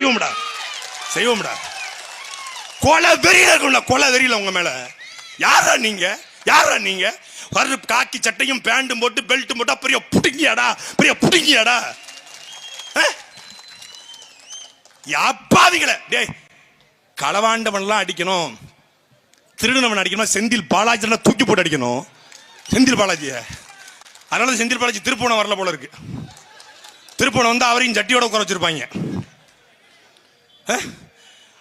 செய்வோம்டா. கொலை வெறியில இருக்கும்ல, கொலை வெறியில உங்க மேல. யாரா நீங்க? யாரா நீங்க? காக்கி சட்டையும் பேண்டும் போட்டு பெல்ட்டும் போட்டா பெரிய புடுங்கியாடா, பெரிய புடுங்கியாடா. அப்பாவிகளை டேய், களவாண்டவன்லாம் அடிக்கணும், திருடனவன் அடிக்கணும், செந்தில் பாலாஜி தூக்கி போட்டு அடிக்கணும். செந்தில் பாலாஜிய அதனால செந்தில் பாலாஜி திருப்போணம் வரல போல இருக்கு. திருப்போணம் வந்து அவரையும் ஜட்டியோட உட்கார வச்சிருப்பாங்க.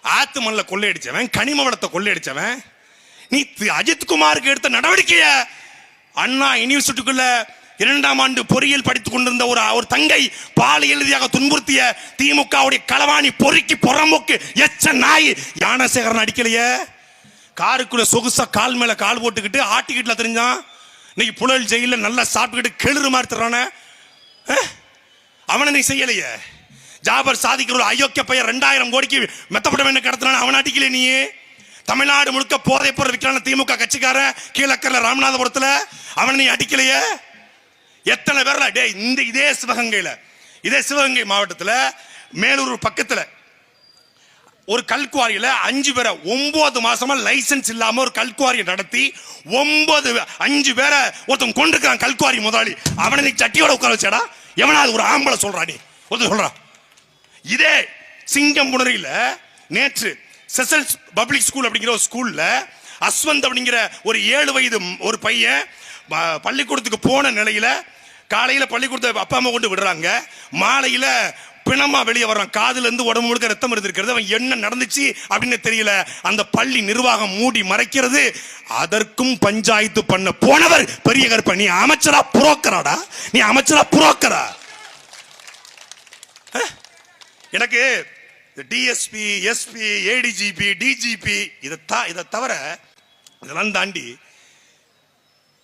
ஆத்து மண்ல கொள்ளையடிச்சவன், கனிம வளத்தை கொள்ளையடிச்சவன். நீ அஜித்குமாருக்கு எடுத்த நடவடிக்கைய அண்ணா யூனிவர்சிட்டிக்குள்ள 2ஆம் ஆண்டு பொறியியல் படித்துக் கொண்டிருந்த ஒரு தங்கை பாலியல் ரீதியாக துன்புறுத்திய திமுகவுடைய களவாணி பொறுக்கி புறம்போக்கு எச்ச நாய் ஞானசேகரன் அடிக்கலையே. காருக்குள்ள சொகுசா கால் மேல கால் போட்டுக்கிட்டு ஆட்டிக்கிட்டுல தெரிஞ்சான். இன்னைக்கு புழல் ஜெயில நல்லா சாப்பிட்டுக்கிட்டு கெளுறு மாதிரி தர்றானே, அவனை நீ செய்யலையே. ஜாபர் சாதிக்கிற அயோக்கிய பையன் 2000 கோடிக்கு மெத்தப்பட்ட கடத்தினான அவன் அடிக்கல. நீ தமிழ்நாடு முழுக்க போதை பொருள் விற்கிறான திமுக கட்சிக்காரன் கீழக்கரில் ராமநாதபுரத்தில் அவனை நீ அடிக்கலையே. எத்தனை பேர்ல டே இந்த இதே சிவகங்கை மாவட்டத்தில் மேலூர் பக்கத்தில் ஒரு கல்குவாரியில 5 பேரை 9 மாசமா லைசன்ஸ் இல்லாம ஒரு கல்குவாரியை நடத்தி 5 பேரை ஒருத்தன் கொண்டிருக்கான். கல்குவாரி முதலாளி அவனை நீ சட்டியோட உட்கார வச்சாடா. எவனாவது ஒரு ஆம்பளை சொல்றா? நீ ஒருத்தர் சொல்றா? இதே சிங்கம்புணரியில நேற்று செசல்ஸ் பப்ளிக் ஸ்கூல் அப்படிங்கிற ஒரு ஸ்கூல்ல அஸ்வந்த் அப்படிங்கிற ஒரு 7 வயது ஒரு பையன் பள்ளிக்கூடத்துக்கு போன நிலையில காலையில பள்ளிக்கூடத்தை அப்பா அம்மா கொண்டு விடுறாங்க, மாலையில பிணமா வெளியே வர்றான். காதுல இருந்து உடம்பு முழுக்க ரத்தம் இருந்திருக்கிறது. அவன் என்ன நடந்துச்சு அப்படின்னு தெரியல. அந்த பள்ளி நிர்வாகம் மூடி மறைக்கிறது. அதற்கும் பஞ்சாயத்து பண்ண போனவர் பெரிய கருப்ப. நீ அமைச்சரா புரோக்கராடா? நீ அமைச்சரா புரோக்கரா? எனக்கு டிஎஸ்பி, எஸ்பி, ஏடிஜிபி, டிஜிபி இதை தவிர இதெல்லாம் தாண்டி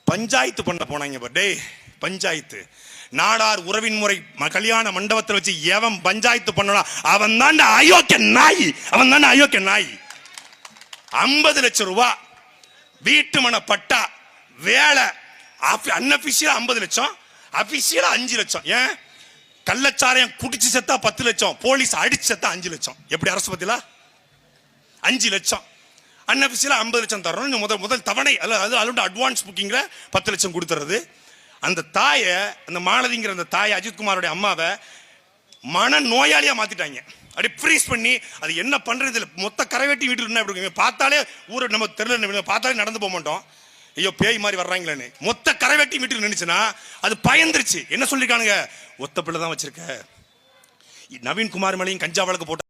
பஞ்சாயத்து பண்ண போனாங்க. டே பஞ்சாயத்து நாடார் உறவின் முறை கல்யாண மண்டபத்தில் வச்சு எவன் பஞ்சாயத்து பண்ணா அவன் தான் அயோக்கிய நாய். அவன் தான் அயோக்கிய நாய். 50 லட்சம் ரூபாய் வீட்டு மன பட்டா வேலை அன்அபிஷியலா 50 லட்சம், அபிஷியலா 5 லட்சம். ஏன் கள்ளச்சாரையும் குடிச்சு செத்தா 10 லட்சம், போலீஸ் அடிச்சு செத்தா 5 லட்சம். எப்படி அரசு பத்தில 5 லட்சம் அன்அபிஷியலா 50 லட்சம் தரணும். முதல் தவணை அது அட்வான்ஸ் புக்கிங்ல 10 லட்சம் கொடுத்துறது. அந்த தாயை, அந்த மாலதிங்கிற அந்த தாயை, அஜித்குமாரோட அம்மாவை மன நோயாளியா மாத்திட்டாங்க. அப்படி ஃப்ரீஸ் பண்ணி அது என்ன பண்றது இல்லை. மொத்த கரைவேட்டி வீட்டில் என்ன பார்த்தாலே ஊரை நம்ம தெரியல, பார்த்தாலே நடந்து போக மாட்டோம். ஐயோ பேய் மாதிரி வர்றாங்களேன்னு மொத்த கரைவேட்டி வீட்டில் நினைச்சுன்னா அது பயந்துருச்சு. என்ன சொல்லிருக்கானுங்க? ஒத்த பிள்ளை தான் வச்சிருக்க. நவீன்குமார் மேலையும் கஞ்சா வழக்கு போட்ட